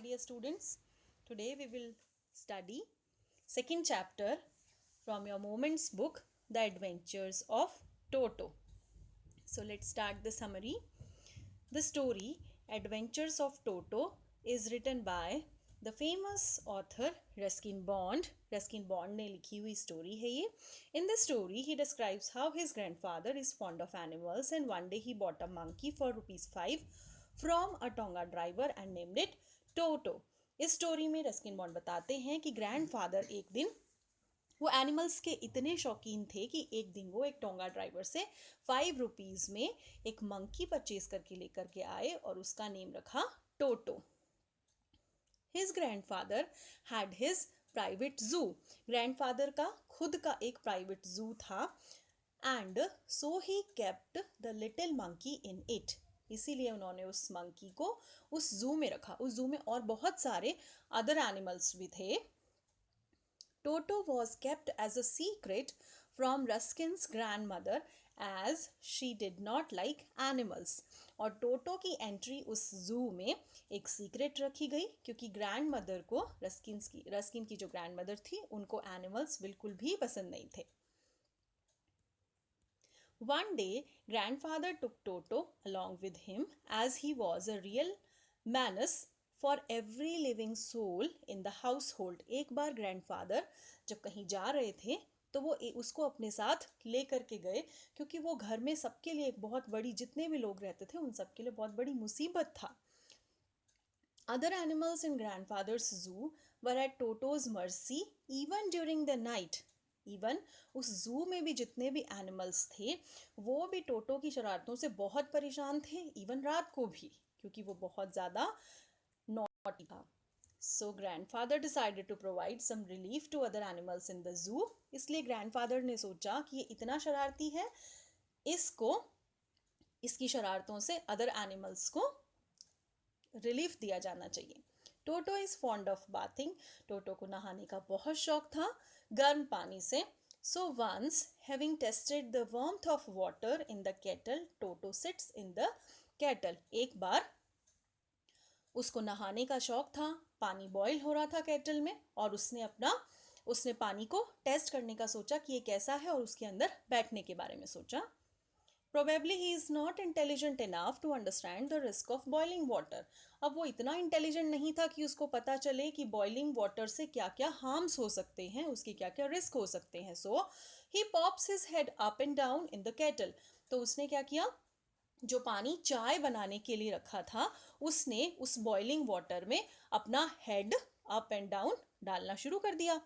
Dear students, today we will study second chapter from your Moments book, The Adventures of Toto. So let's start the summary. The story Adventures of Toto is written by the famous author Ruskin Bond. Ruskin Bond ने लिखी हुई story है ये. In the story, he describes how his grandfather is fond of animals and one day he bought a monkey for ₹5 from a Tonga driver and named it Toto. इस story में Ruskin bond बताते हैं कि grandfather एक दिन वो animals के इतने शौकीन थे कि एक दिन वो एक टोंगा ड्राइवर से ₹5 में एक मंकी परचेज करके लेकर के आए और उसका नेम रखा Toto. His grandfather had his private zoo. Grandfather का खुद का एक प्राइवेट जू था and so he kept the little monkey in it. इसीलिए उन्होंने उस मंकी को उस जू में रखा. उस जू में और बहुत सारे अदर एनिमल्स भी थे. Toto was kept as a secret from Ruskin's grandmother as she did not like animals. और टोटो की एंट्री उस जू में एक सीक्रेट रखी गई क्योंकि ग्रैंड मदर को रस्किन की जो ग्रैंड मदर थी उनको एनिमल्स बिल्कुल भी पसंद नहीं थे. One day, grandfather took Toto along with him as he was a real menace for every living soul in the household. एक बार ग्रैंडफादर जब कहीं जा रहे थे तो वो उसको अपने साथ ले करके गए क्योंकि वो घर में सबके लिए एक बहुत बड़ी, जितने भी लोग रहते थे उन सबके लिए बहुत बड़ी मुसीबत था. Other animals in grandfather's zoo were at Toto's mercy even during the night. Even उस जू में भी जितने भी एनिमल्स थे वो भी टोटो की शरारतों से बहुत परेशान थे, इवन रात को भी, क्योंकि वो बहुत ज़्यादा नॉटी था. So grandfather decided to provide some relief to other animals in the zoo. इसलिए ग्रैंडफादर ने सोचा कि ये इतना शरारती है, इसको इसकी शरारतों से अदर एनिमल्स को रिलीफ दिया जाना चाहिए. टोटो इज फॉन्ड ऑफ बाथिंग. टोटो को नहाने का बहुत शौक था गर्म पानी से. So once, having tested the warmth of water in the kettle, Toto sits in the kettle. एक बार उसको नहाने का शौक था, पानी बॉईल हो रहा था केटल में और उसने पानी को टेस्ट करने का सोचा कि ये कैसा है और उसके अंदर बैठने के बारे में सोचा. Probably he is not intelligent enough to understand the risk of boiling water. अब वो इतना इंटेलिजेंट नहीं था कि उसको पता चले कि बॉइलिंग वाटर से क्या क्या हार्म्स हो सकते हैं, उसके क्या क्या रिस्क हो सकते हैं. So he pops his head up and down in the kettle. तो उसने क्या किया, जो पानी चाय बनाने के लिए रखा था उसने उस बॉइलिंग वाटर में अपना हेड अप एंड डाउन डालना शुरू कर दिया.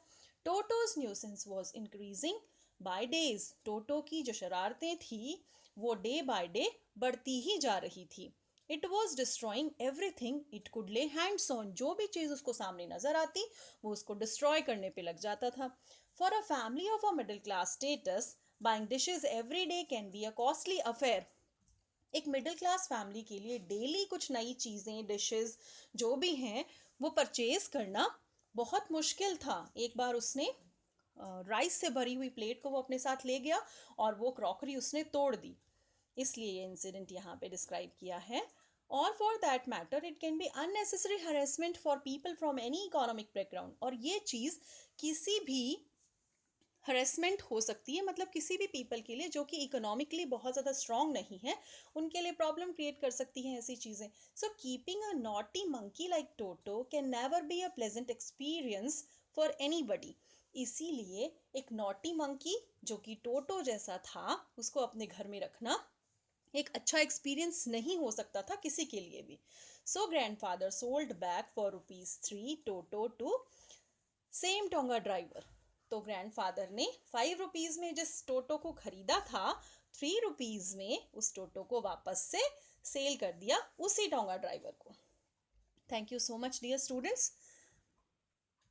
Toto's nuisance was increasing by days. Toto की जो शरारतें थी वो डे बाय डे बढ़ती ही जा रही थी. It was destroying everything it could ले हैंड्स ऑन. जो भी चीज़ उसको सामने नजर आती वो उसको डिस्ट्रॉय करने पे लग जाता था. For a family of a middle class status buying dishes every day can be a costly affair. एक मिडिल क्लास फैमिली के लिए डेली कुछ नई चीज़ें, डिशेस जो भी हैं वो परचेज करना बहुत मुश्किल था. एक बार उसने राइस से भरी हुई प्लेट को वो अपने साथ ले गया और वो क्रॉकरी उसने तोड़ दी. इसलिए ये इंसिडेंट यहाँ पे डिस्क्राइब किया है. और for that matter it can be unnecessary harassment for people from any economic background. और ये चीज़ किसी भी हरेसमेंट हो सकती है, मतलब किसी भी पीपल के लिए जो कि इकोनॉमिकली बहुत ज़्यादा स्ट्रॉन्ग नहीं है उनके लिए प्रॉब्लम क्रिएट कर सकती हैं ऐसी चीज़ें. So keeping a naughty monkey like toto can never be a pleasant experience for anybody. इसीलिए एक नॉटी मंकी जो कि टोटो जैसा था उसको अपने घर में रखना एक अच्छा एक्सपीरियंस नहीं हो सकता था किसी के लिए भी. So grandfather sold back for ₹3 Toto to same tonga driver. तो ग्रैंडफादर ने ₹5 में जिस टोटो को खरीदा था ₹3 में उस टोटो को वापस से सेल कर दिया उसी टोंगा ड्राइवर को. Thank you so much dear students.